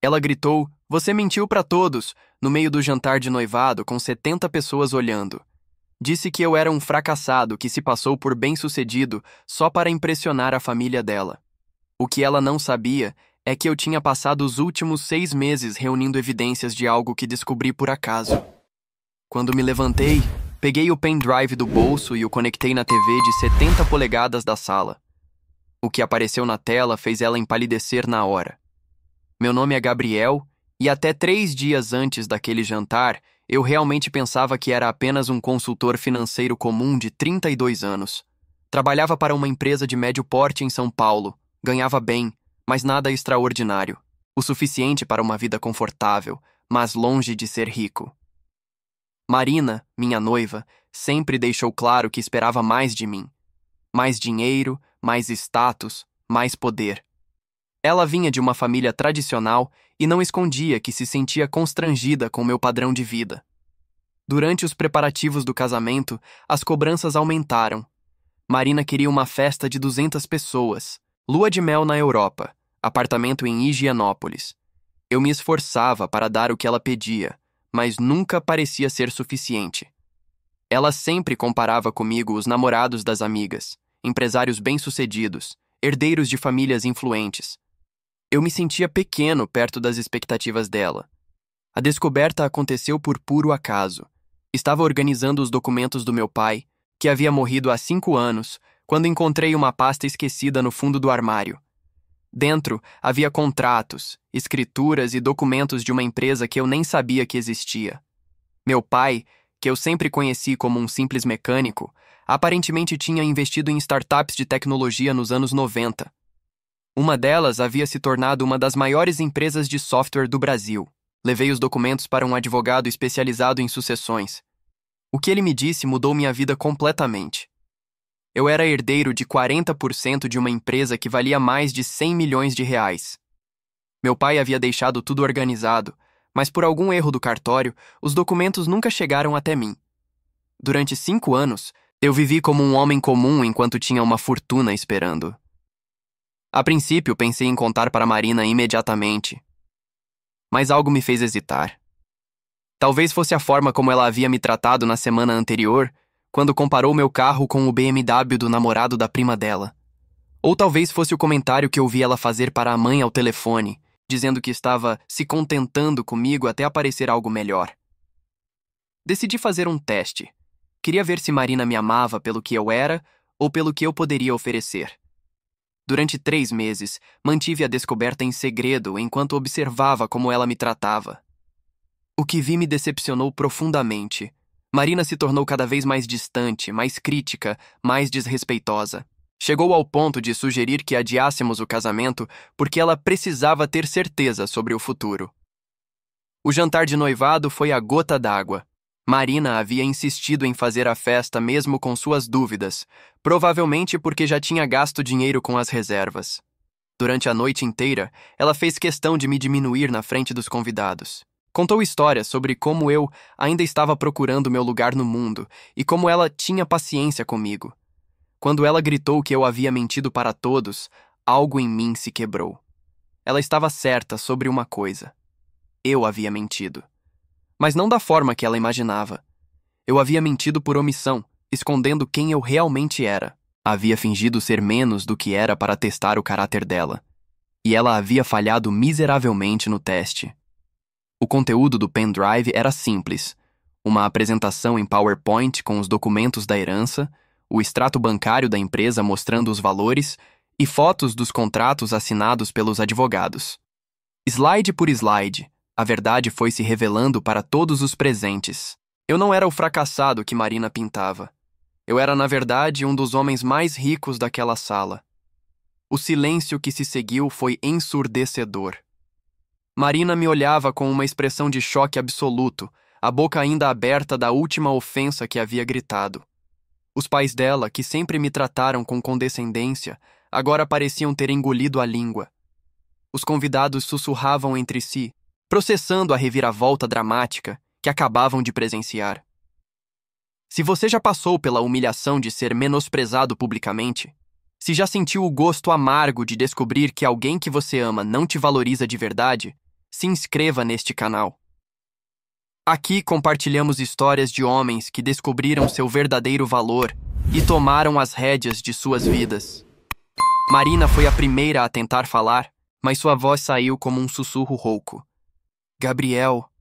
Ela gritou: "Você mentiu para todos!" no meio do jantar de noivado com 70 pessoas olhando. Disse que eu era um fracassado que se passou por bem-sucedido só para impressionar a família dela. O que ela não sabia é que eu tinha passado os últimos 6 meses reunindo evidências de algo que descobri por acaso. Quando me levantei, peguei o pendrive do bolso e o conectei na TV de 70 polegadas da sala. O que apareceu na tela fez ela empalidecer na hora. Meu nome é Gabriel, e até 3 dias antes daquele jantar, eu realmente pensava que era apenas um consultor financeiro comum de 32 anos. Trabalhava para uma empresa de médio porte em São Paulo, ganhava bem, mas nada extraordinário. O suficiente para uma vida confortável, mas longe de ser rico. Marina, minha noiva, sempre deixou claro que esperava mais de mim. Mais dinheiro, mais status, mais poder. Ela vinha de uma família tradicional e não escondia que se sentia constrangida com meu padrão de vida. Durante os preparativos do casamento, as cobranças aumentaram. Marina queria uma festa de 200 pessoas, lua de mel na Europa, apartamento em Higienópolis. Eu me esforçava para dar o que ela pedia, mas nunca parecia ser suficiente. Ela sempre comparava comigo os namorados das amigas, empresários bem-sucedidos, herdeiros de famílias influentes. Eu me sentia pequeno perto das expectativas dela. A descoberta aconteceu por puro acaso. Estava organizando os documentos do meu pai, que havia morrido há 5 anos, quando encontrei uma pasta esquecida no fundo do armário. Dentro havia contratos, escrituras e documentos de uma empresa que eu nem sabia que existia. Meu pai, que eu sempre conheci como um simples mecânico, aparentemente tinha investido em startups de tecnologia nos anos 90. Uma delas havia se tornado uma das maiores empresas de software do Brasil. Levei os documentos para um advogado especializado em sucessões. O que ele me disse mudou minha vida completamente. Eu era herdeiro de 40% de uma empresa que valia mais de 100 milhões de reais. Meu pai havia deixado tudo organizado, mas por algum erro do cartório, os documentos nunca chegaram até mim. Durante 5 anos, eu vivi como um homem comum enquanto tinha uma fortuna esperando. A princípio, pensei em contar para Marina imediatamente. Mas algo me fez hesitar. Talvez fosse a forma como ela havia me tratado na semana anterior, quando comparou meu carro com o BMW do namorado da prima dela. Ou talvez fosse o comentário que ouvi ela fazer para a mãe ao telefone, dizendo que estava se contentando comigo até aparecer algo melhor. Decidi fazer um teste. Queria ver se Marina me amava pelo que eu era ou pelo que eu poderia oferecer. Durante 3 meses, mantive a descoberta em segredo enquanto observava como ela me tratava. O que vi me decepcionou profundamente. Marina se tornou cada vez mais distante, mais crítica, mais desrespeitosa. Chegou ao ponto de sugerir que adiássemos o casamento porque ela precisava ter certeza sobre o futuro. O jantar de noivado foi a gota d'água. Marina havia insistido em fazer a festa mesmo com suas dúvidas, provavelmente porque já tinha gasto dinheiro com as reservas. Durante a noite inteira, ela fez questão de me diminuir na frente dos convidados. Contou histórias sobre como eu ainda estava procurando meu lugar no mundo e como ela tinha paciência comigo. Quando ela gritou que eu havia mentido para todos, algo em mim se quebrou. Ela estava certa sobre uma coisa. Eu havia mentido. Mas não da forma que ela imaginava. Eu havia mentido por omissão, escondendo quem eu realmente era. Havia fingido ser menos do que era para testar o caráter dela. E ela havia falhado miseravelmente no teste. O conteúdo do pendrive era simples. Uma apresentação em PowerPoint com os documentos da herança, o extrato bancário da empresa mostrando os valores e fotos dos contratos assinados pelos advogados. Slide por slide, a verdade foi se revelando para todos os presentes. Eu não era o fracassado que Marina pintava. Eu era, na verdade, um dos homens mais ricos daquela sala. O silêncio que se seguiu foi ensurdecedor. Marina me olhava com uma expressão de choque absoluto, a boca ainda aberta da última ofensa que havia gritado. Os pais dela, que sempre me trataram com condescendência, agora pareciam ter engolido a língua. Os convidados sussurravam entre si, processando a reviravolta dramática que acabavam de presenciar. Se você já passou pela humilhação de ser menosprezado publicamente, se já sentiu o gosto amargo de descobrir que alguém que você ama não te valoriza de verdade, se inscreva neste canal. Aqui compartilhamos histórias de homens que descobriram seu verdadeiro valor e tomaram as rédeas de suas vidas. Marina foi a primeira a tentar falar, mas sua voz saiu como um sussurro rouco. Gabriel,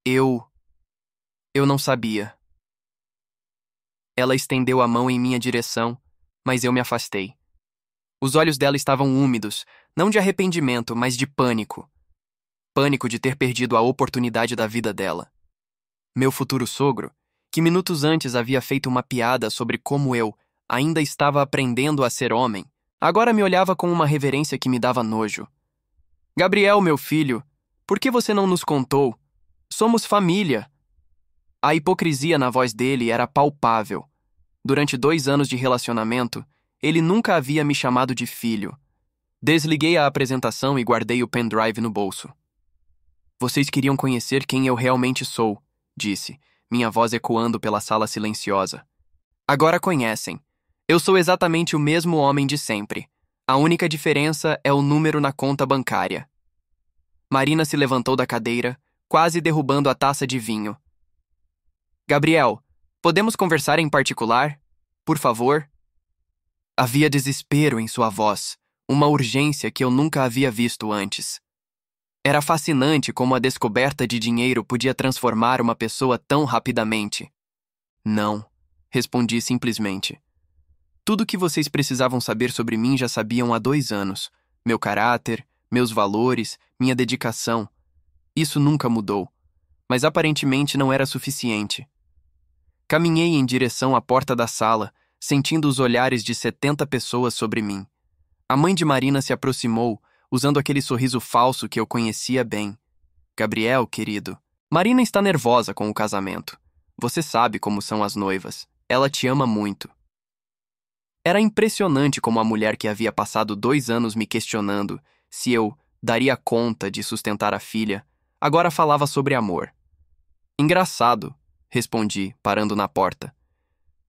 eu não sabia. Ela estendeu a mão em minha direção, mas eu me afastei. Os olhos dela estavam úmidos, não de arrependimento, mas de pânico. Pânico de ter perdido a oportunidade da vida dela. Meu futuro sogro, que minutos antes havia feito uma piada sobre como eu ainda estava aprendendo a ser homem, agora me olhava com uma reverência que me dava nojo. Gabriel, meu filho, por que você não nos contou? Somos família. A hipocrisia na voz dele era palpável. Durante 2 anos de relacionamento, ele nunca havia me chamado de filho. Desliguei a apresentação e guardei o pendrive no bolso. Vocês queriam conhecer quem eu realmente sou, disse, minha voz ecoando pela sala silenciosa. Agora conhecem. Eu sou exatamente o mesmo homem de sempre. A única diferença é o número na conta bancária. Marina se levantou da cadeira, quase derrubando a taça de vinho. Gabriel, podemos conversar em particular? Por favor? Havia desespero em sua voz, uma urgência que eu nunca havia visto antes. Era fascinante como a descoberta de dinheiro podia transformar uma pessoa tão rapidamente. Não, respondi simplesmente. Tudo o que vocês precisavam saber sobre mim já sabiam há 2 anos. Meu caráter, meus valores, minha dedicação. Isso nunca mudou, mas aparentemente não era suficiente. Caminhei em direção à porta da sala, sentindo os olhares de 70 pessoas sobre mim. A mãe de Marina se aproximou, usando aquele sorriso falso que eu conhecia bem. Gabriel, querido, Marina está nervosa com o casamento. Você sabe como são as noivas. Ela te ama muito. Era impressionante como a mulher que havia passado 2 anos me questionando se eu daria conta de sustentar a filha, agora falava sobre amor. Engraçado, respondi, parando na porta.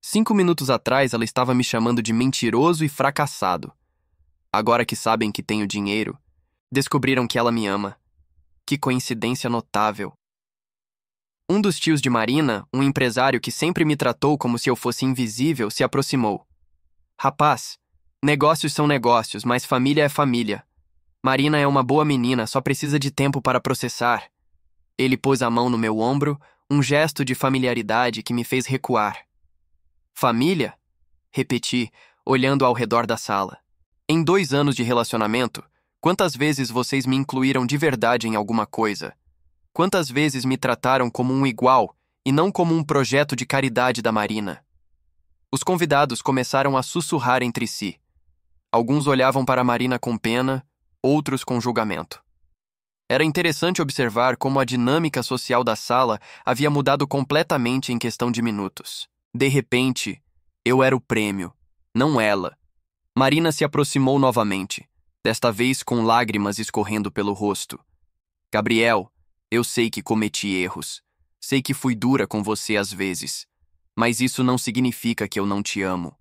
5 minutos atrás ela estava me chamando de mentiroso e fracassado. Agora que sabem que tenho dinheiro, descobriram que ela me ama. Que coincidência notável. Um dos tios de Marina, um empresário que sempre me tratou como se eu fosse invisível, se aproximou. Rapaz, negócios são negócios, mas família é família. Marina é uma boa menina, só precisa de tempo para processar. Ele pôs a mão no meu ombro, um gesto de familiaridade que me fez recuar. Família? Repeti, olhando ao redor da sala. Em 2 anos de relacionamento, quantas vezes vocês me incluíram de verdade em alguma coisa? Quantas vezes me trataram como um igual e não como um projeto de caridade da Marina? Os convidados começaram a sussurrar entre si. Alguns olhavam para Marina com pena, outros com julgamento. Era interessante observar como a dinâmica social da sala havia mudado completamente em questão de minutos. De repente, eu era o prêmio, não ela. Marina se aproximou novamente, desta vez com lágrimas escorrendo pelo rosto. Gabriel, eu sei que cometi erros. Sei que fui dura com você às vezes. Mas isso não significa que eu não te amo.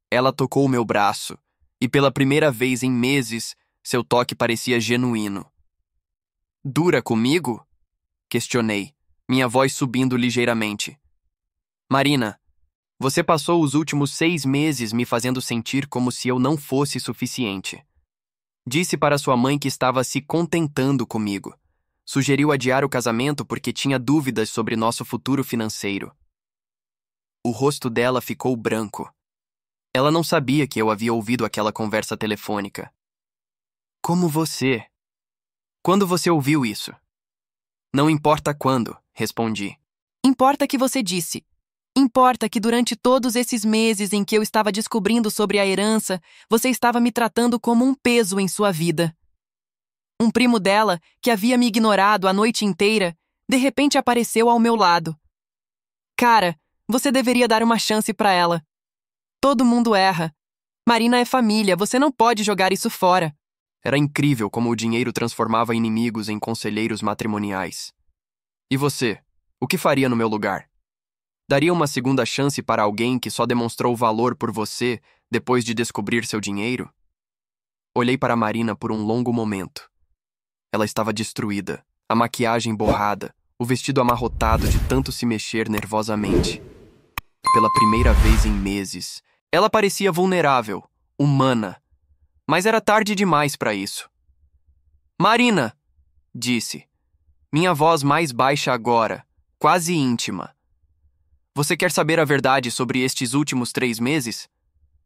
Ela tocou o meu braço, e pela primeira vez em meses, seu toque parecia genuíno. Dura comigo? Questionei, minha voz subindo ligeiramente. Marina, você passou os últimos 6 meses me fazendo sentir como se eu não fosse suficiente. Disse para sua mãe que estava se contentando comigo. Sugeriu adiar o casamento porque tinha dúvidas sobre nosso futuro financeiro. O rosto dela ficou branco. Ela não sabia que eu havia ouvido aquela conversa telefônica. Como você? Quando você ouviu isso? Não importa quando, respondi. Importa que você disse. Importa que durante todos esses meses em que eu estava descobrindo sobre a herança, você estava me tratando como um peso em sua vida. Um primo dela, que havia me ignorado a noite inteira, de repente apareceu ao meu lado. Cara, você deveria dar uma chance para ela. Todo mundo erra. Marina é família, você não pode jogar isso fora. Era incrível como o dinheiro transformava inimigos em conselheiros matrimoniais. E você? O que faria no meu lugar? Daria uma segunda chance para alguém que só demonstrou valor por você depois de descobrir seu dinheiro? Olhei para Marina por um longo momento. Ela estava destruída, a maquiagem borrada, o vestido amarrotado de tanto se mexer nervosamente. Pela primeira vez em meses, ela parecia vulnerável, humana. Mas era tarde demais para isso. Marina, disse. Minha voz mais baixa agora, quase íntima. Você quer saber a verdade sobre estes últimos 3 meses?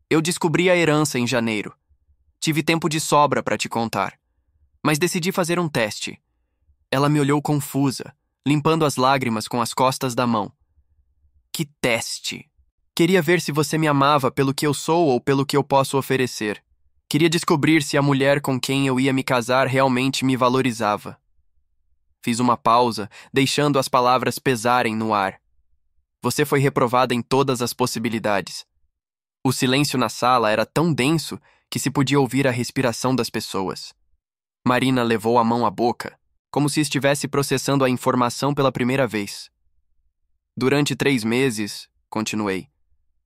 Eu descobri a herança em janeiro. Tive tempo de sobra para te contar. Mas decidi fazer um teste. Ela me olhou confusa, limpando as lágrimas com as costas da mão. Que teste? Queria ver se você me amava pelo que eu sou ou pelo que eu posso oferecer. Queria descobrir se a mulher com quem eu ia me casar realmente me valorizava. Fiz uma pausa, deixando as palavras pesarem no ar. Você foi reprovada em todas as possibilidades. O silêncio na sala era tão denso que se podia ouvir a respiração das pessoas. Marina levou a mão à boca, como se estivesse processando a informação pela primeira vez. Durante 3 meses, continuei,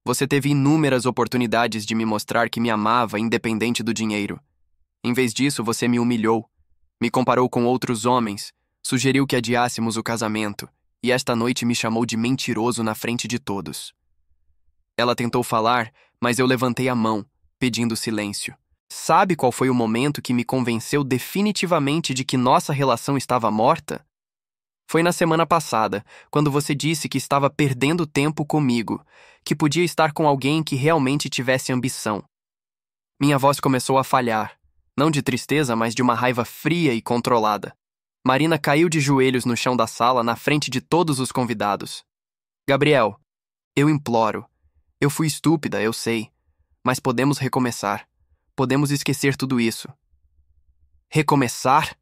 você teve inúmeras oportunidades de me mostrar que me amava independente do dinheiro. Em vez disso, você me humilhou, me comparou com outros homens, sugeriu que adiássemos o casamento e esta noite me chamou de mentiroso na frente de todos. Ela tentou falar, mas eu levantei a mão, pedindo silêncio. Sabe qual foi o momento que me convenceu definitivamente de que nossa relação estava morta? Foi na semana passada, quando você disse que estava perdendo tempo comigo, que podia estar com alguém que realmente tivesse ambição. Minha voz começou a falhar, não de tristeza, mas de uma raiva fria e controlada. Marina caiu de joelhos no chão da sala, na frente de todos os convidados. Gabriel, eu imploro. Eu fui estúpida, eu sei. Mas podemos recomeçar. Podemos esquecer tudo isso. Recomeçar?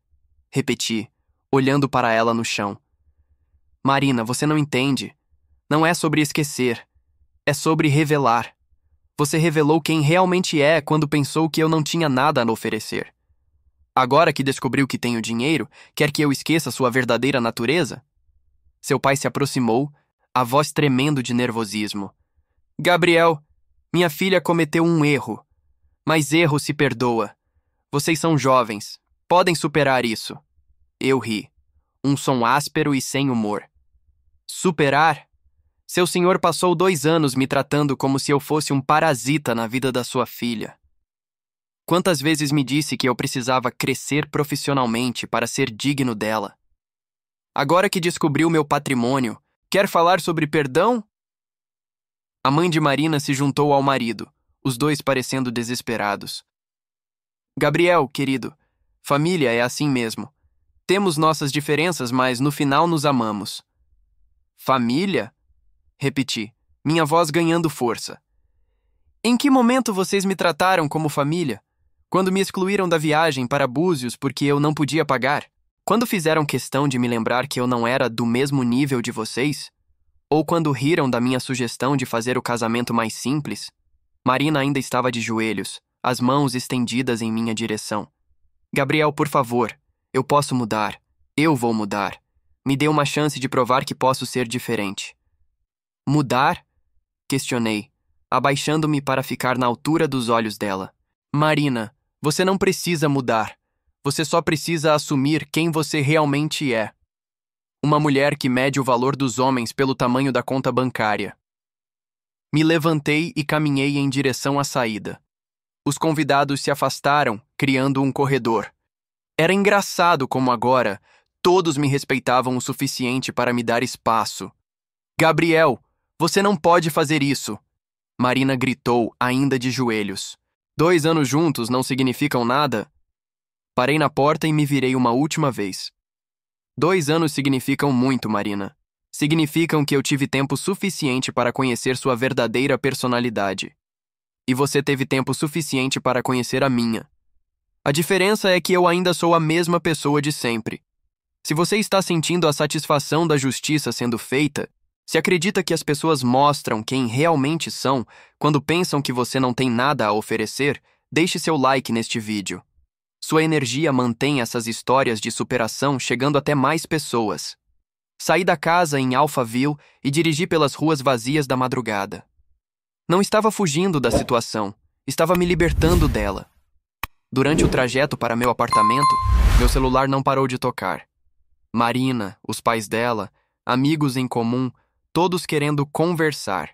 Repeti, olhando para ela no chão. Marina, você não entende. Não é sobre esquecer. É sobre revelar. Você revelou quem realmente é quando pensou que eu não tinha nada a oferecer. Agora que descobriu que tenho dinheiro, quer que eu esqueça sua verdadeira natureza? Seu pai se aproximou, a voz tremendo de nervosismo. Gabriel, minha filha cometeu um erro. Mas erro se perdoa. Vocês são jovens. Podem superar isso. Eu ri. Um som áspero e sem humor. Superar? Seu senhor passou 2 anos me tratando como se eu fosse um parasita na vida da sua filha. Quantas vezes me disse que eu precisava crescer profissionalmente para ser digno dela? Agora que descobriu meu patrimônio, quer falar sobre perdão? A mãe de Marina se juntou ao marido, os dois parecendo desesperados. Gabriel, querido, família é assim mesmo. Temos nossas diferenças, mas no final nos amamos. Família? Repeti, minha voz ganhando força. Em que momento vocês me trataram como família? Quando me excluíram da viagem para Búzios porque eu não podia pagar? Quando fizeram questão de me lembrar que eu não era do mesmo nível de vocês? Ou quando riram da minha sugestão de fazer o casamento mais simples? Marina ainda estava de joelhos, as mãos estendidas em minha direção. Gabriel, por favor, eu posso mudar. Eu vou mudar. Me dê uma chance de provar que posso ser diferente. Mudar? Questionei, abaixando-me para ficar na altura dos olhos dela. Marina, você não precisa mudar. Você só precisa assumir quem você realmente é. Uma mulher que mede o valor dos homens pelo tamanho da conta bancária. Me levantei e caminhei em direção à saída. Os convidados se afastaram, criando um corredor. Era engraçado como agora todos me respeitavam o suficiente para me dar espaço. Gabriel, você não pode fazer isso! Marina gritou, ainda de joelhos. 2 anos juntos não significam nada? Parei na porta e me virei uma última vez. 2 anos significam muito, Marina. Significam que eu tive tempo suficiente para conhecer sua verdadeira personalidade. E você teve tempo suficiente para conhecer a minha. A diferença é que eu ainda sou a mesma pessoa de sempre. Se você está sentindo a satisfação da justiça sendo feita, se acredita que as pessoas mostram quem realmente são quando pensam que você não tem nada a oferecer, deixe seu like neste vídeo. Sua energia mantém essas histórias de superação chegando até mais pessoas. Saí da casa em Alphaville e dirigi pelas ruas vazias da madrugada. Não estava fugindo da situação, estava me libertando dela. Durante o trajeto para meu apartamento, Meu celular não parou de tocar. Marina, os pais dela, amigos em comum, todos querendo conversar.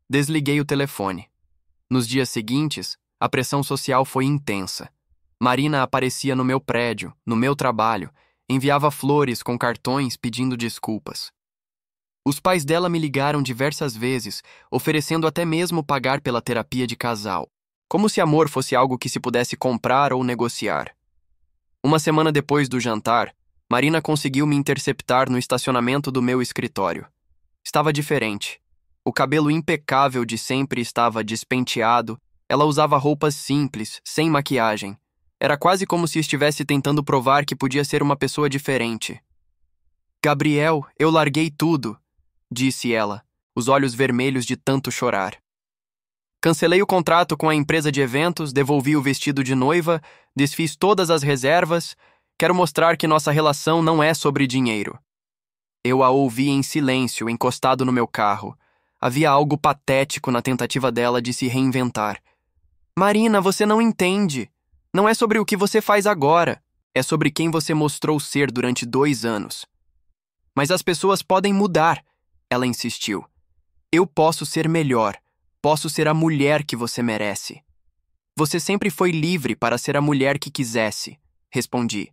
Desliguei o telefone. Nos dias seguintes, a pressão social foi intensa. Marina aparecia no meu prédio, no meu trabalho, enviava flores com cartões pedindo desculpas. Os pais dela me ligaram diversas vezes, oferecendo até mesmo pagar pela terapia de casal, como se amor fosse algo que se pudesse comprar ou negociar. Uma semana depois do jantar, Marina conseguiu me interceptar no estacionamento do meu escritório. Estava diferente. O cabelo impecável de sempre estava despenteado, ela usava roupas simples, sem maquiagem. Era quase como se estivesse tentando provar que podia ser uma pessoa diferente. "Gabriel, eu larguei tudo", disse ela, os olhos vermelhos de tanto chorar. "Cancelei o contrato com a empresa de eventos, devolvi o vestido de noiva, desfiz todas as reservas. Quero mostrar que nossa relação não é sobre dinheiro." Eu a ouvi em silêncio, encostado no meu carro. Havia algo patético na tentativa dela de se reinventar. "Marina, você não entende. Não é sobre o que você faz agora. É sobre quem você mostrou ser durante 2 anos." "Mas as pessoas podem mudar", ela insistiu. "Eu posso ser melhor. Posso ser a mulher que você merece." "Você sempre foi livre para ser a mulher que quisesse", respondi.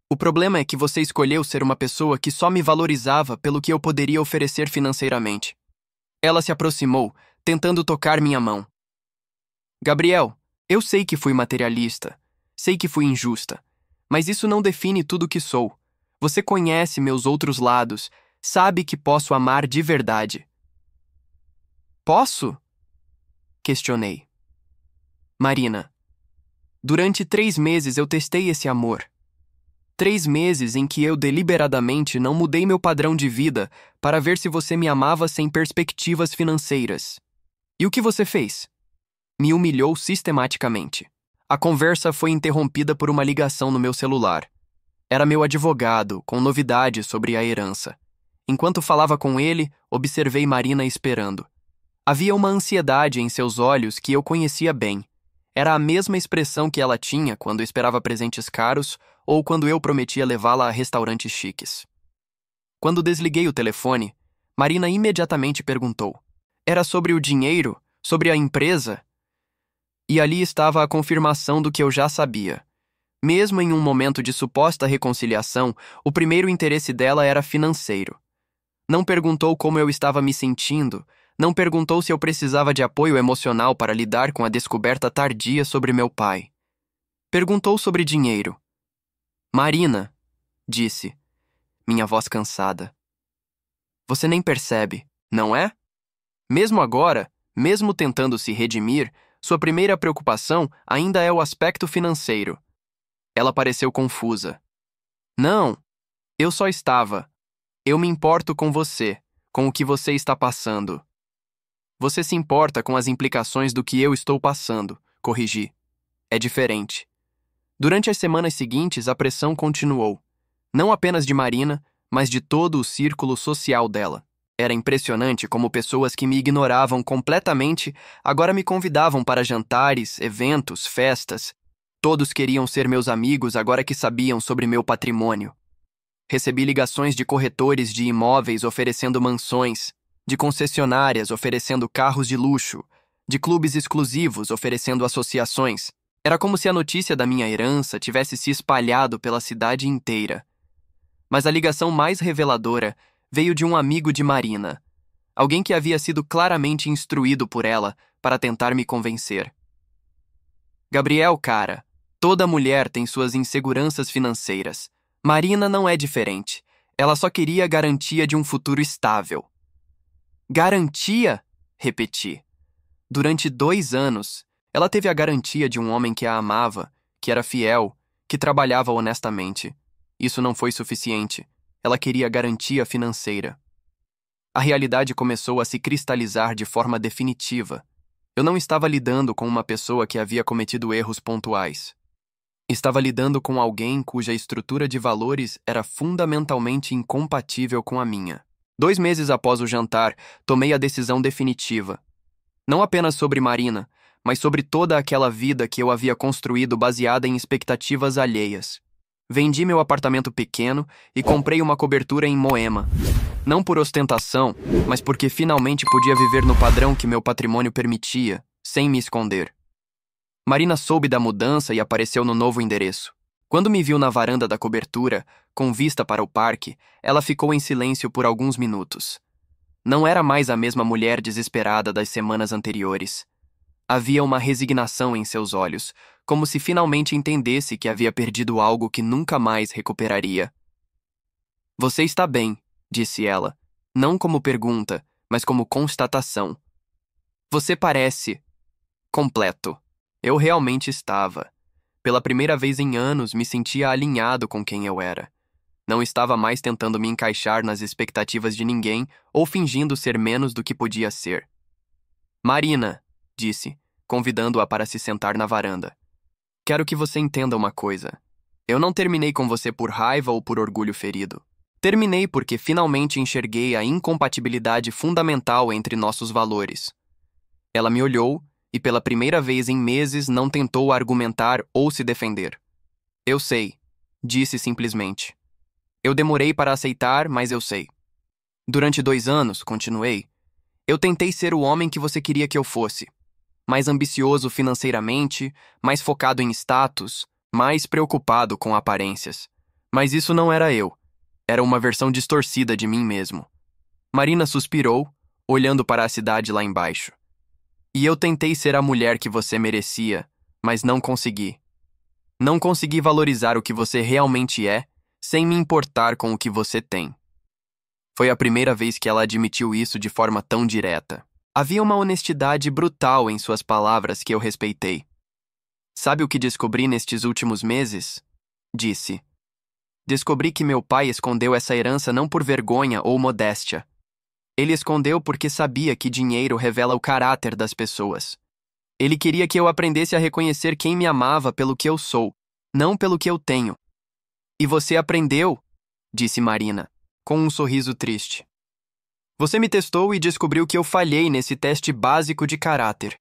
"O problema é que você escolheu ser uma pessoa que só me valorizava pelo que eu poderia oferecer financeiramente." Ela se aproximou, tentando tocar minha mão. "Gabriel, eu sei que fui materialista, sei que fui injusta, mas isso não define tudo o que sou. Você conhece meus outros lados, sabe que posso amar de verdade." "Posso?" questionei. "Marina, durante 3 meses eu testei esse amor. 3 meses em que eu deliberadamente não mudei meu padrão de vida para ver se você me amava sem perspectivas financeiras. E o que você fez?" Me humilhou sistematicamente. A conversa foi interrompida por uma ligação no meu celular. Era meu advogado, com novidades sobre a herança. Enquanto falava com ele, observei Marina esperando. Havia uma ansiedade em seus olhos que eu conhecia bem. Era a mesma expressão que ela tinha quando esperava presentes caros ou quando eu prometia levá-la a restaurantes chiques. Quando desliguei o telefone, Marina imediatamente perguntou: "Era sobre o dinheiro? Sobre a empresa?" E ali estava a confirmação do que eu já sabia. Mesmo em um momento de suposta reconciliação, o primeiro interesse dela era financeiro. Não perguntou como eu estava me sentindo, não perguntou se eu precisava de apoio emocional para lidar com a descoberta tardia sobre meu pai. Perguntou sobre dinheiro. "Marina", disse, minha voz cansada. "Você nem percebe, não é? Mesmo agora, mesmo tentando se redimir, sua primeira preocupação ainda é o aspecto financeiro." Ela pareceu confusa. "Não, eu só estava. Eu me importo com você, com o que você está passando." "Você se importa com as implicações do que eu estou passando", corrigi. "É diferente." Durante as semanas seguintes, a pressão continuou. Não apenas de Marina, mas de todo o círculo social dela. Era impressionante como pessoas que me ignoravam completamente agora me convidavam para jantares, eventos, festas. Todos queriam ser meus amigos agora que sabiam sobre meu patrimônio. Recebi ligações de corretores de imóveis oferecendo mansões, de concessionárias oferecendo carros de luxo, de clubes exclusivos oferecendo associações. Era como se a notícia da minha herança tivesse se espalhado pela cidade inteira. Mas a ligação mais reveladora veio de um amigo de Marina, alguém que havia sido claramente instruído por ela para tentar me convencer. "Gabriel, cara, toda mulher tem suas inseguranças financeiras. Marina não é diferente. Ela só queria a garantia de um futuro estável." "Garantia?" repeti. Durante 2 anos, ela teve a garantia de um homem que a amava, que era fiel, que trabalhava honestamente. Isso não foi suficiente. Ela queria garantia financeira. A realidade começou a se cristalizar de forma definitiva. Eu não estava lidando com uma pessoa que havia cometido erros pontuais. Estava lidando com alguém cuja estrutura de valores era fundamentalmente incompatível com a minha. 2 meses após o jantar, tomei a decisão definitiva. Não apenas sobre Marina, mas sobre toda aquela vida que eu havia construído baseada em expectativas alheias. Vendi meu apartamento pequeno e comprei uma cobertura em Moema. Não por ostentação, mas porque finalmente podia viver no padrão que meu patrimônio permitia, sem me esconder. Marina soube da mudança e apareceu no novo endereço. Quando me viu na varanda da cobertura, com vista para o parque, ela ficou em silêncio por alguns minutos. Não era mais a mesma mulher desesperada das semanas anteriores. Havia uma resignação em seus olhos, como se finalmente entendesse que havia perdido algo que nunca mais recuperaria. Você está bem, disse ela, não como pergunta, mas como constatação. Você parece completo. Eu realmente estava. Pela primeira vez em anos, me sentia alinhado com quem eu era. Não estava mais tentando me encaixar nas expectativas de ninguém ou fingindo ser menos do que podia ser. Marina, disse, convidando-a para se sentar na varanda. Quero que você entenda uma coisa. Eu não terminei com você por raiva ou por orgulho ferido. Terminei porque finalmente enxerguei a incompatibilidade fundamental entre nossos valores. Ela me olhou e pela primeira vez em meses não tentou argumentar ou se defender. Eu sei, disse simplesmente. Eu demorei para aceitar, mas eu sei. Durante 2 anos, continuei, eu tentei ser o homem que você queria que eu fosse. Mais ambicioso financeiramente, mais focado em status, mais preocupado com aparências. Mas isso não era eu. Era uma versão distorcida de mim mesmo. Marina suspirou, olhando para a cidade lá embaixo. E eu tentei ser a mulher que você merecia, mas não consegui. Não consegui valorizar o que você realmente é, sem me importar com o que você tem. Foi a primeira vez que ela admitiu isso de forma tão direta. Havia uma honestidade brutal em suas palavras que eu respeitei. Sabe o que descobri nestes últimos meses? Disse. Descobri que meu pai escondeu essa herança não por vergonha ou modéstia. Ele escondeu porque sabia que dinheiro revela o caráter das pessoas. Ele queria que eu aprendesse a reconhecer quem me amava pelo que eu sou, não pelo que eu tenho. E você aprendeu, disse Marina, com um sorriso triste. Você me testou e descobriu que eu falhei nesse teste básico de caráter.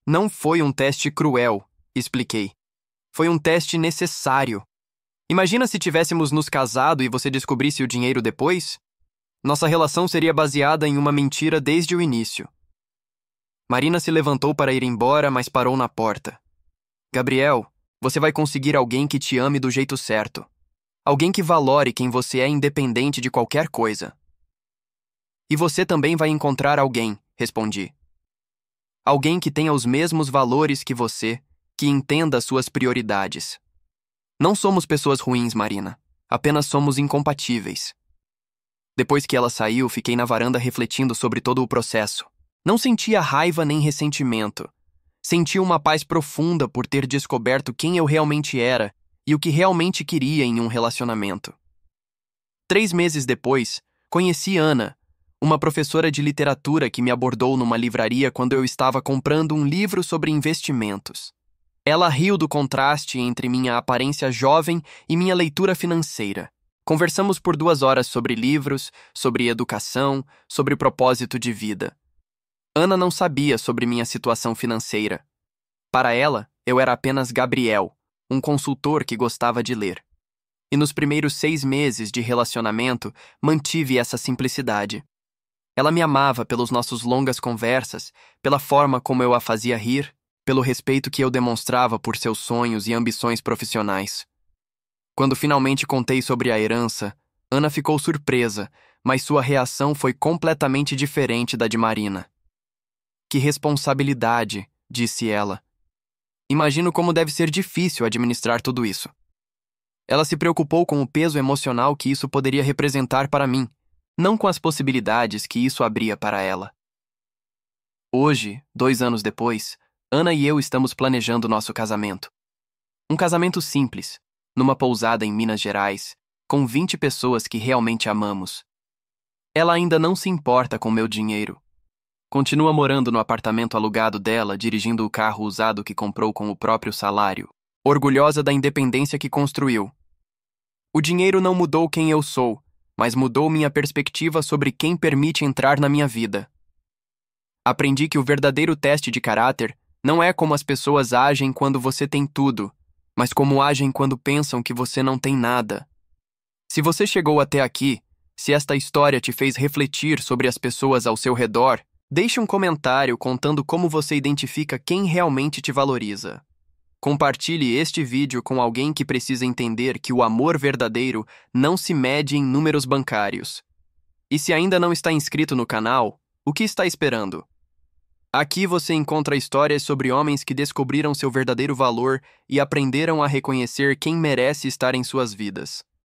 Não foi um teste cruel, expliquei. Foi um teste necessário. Imagina se tivéssemos nos casado e você descobrisse o dinheiro depois? Nossa relação seria baseada em uma mentira desde o início. Marina se levantou para ir embora, mas parou na porta. Gabriel, você vai conseguir alguém que te ame do jeito certo. Alguém que valore quem você é independente de qualquer coisa. E você também vai encontrar alguém, respondi. Alguém que tenha os mesmos valores que você, que entenda suas prioridades. Não somos pessoas ruins, Marina. Apenas somos incompatíveis. Depois que ela saiu, fiquei na varanda refletindo sobre todo o processo. Não sentia raiva nem ressentimento. Sentia uma paz profunda por ter descoberto quem eu realmente era e o que realmente queria em um relacionamento. 3 meses depois, conheci Ana, uma professora de literatura que me abordou numa livraria quando eu estava comprando um livro sobre investimentos. Ela riu do contraste entre minha aparência jovem e minha leitura financeira. Conversamos por 2 horas sobre livros, sobre educação, sobre propósito de vida. Ana não sabia sobre minha situação financeira. Para ela, eu era apenas Gabriel, um consultor que gostava de ler. E nos primeiros 6 meses de relacionamento, mantive essa simplicidade. Ela me amava pelas nossas longas conversas, pela forma como eu a fazia rir, pelo respeito que eu demonstrava por seus sonhos e ambições profissionais. Quando finalmente contei sobre a herança, Ana ficou surpresa, mas sua reação foi completamente diferente da de Marina. Que responsabilidade, disse ela. Imagino como deve ser difícil administrar tudo isso. Ela se preocupou com o peso emocional que isso poderia representar para mim, não com as possibilidades que isso abria para ela. Hoje, 2 anos depois, Ana e eu estamos planejando nosso casamento. Um casamento simples, numa pousada em Minas Gerais, com 20 pessoas que realmente amamos. Ela ainda não se importa com meu dinheiro. Continua morando no apartamento alugado dela, dirigindo o carro usado que comprou com o próprio salário, orgulhosa da independência que construiu. O dinheiro não mudou quem eu sou, mas mudou minha perspectiva sobre quem permite entrar na minha vida. Aprendi que o verdadeiro teste de caráter não é como as pessoas agem quando você tem tudo, mas como agem quando pensam que você não tem nada. Se você chegou até aqui, se esta história te fez refletir sobre as pessoas ao seu redor, deixe um comentário contando como você identifica quem realmente te valoriza. Compartilhe este vídeo com alguém que precisa entender que o amor verdadeiro não se mede em números bancários. E se ainda não está inscrito no canal, o que está esperando? Aqui você encontra histórias sobre homens que descobriram seu verdadeiro valor e aprenderam a reconhecer quem merece estar em suas vidas.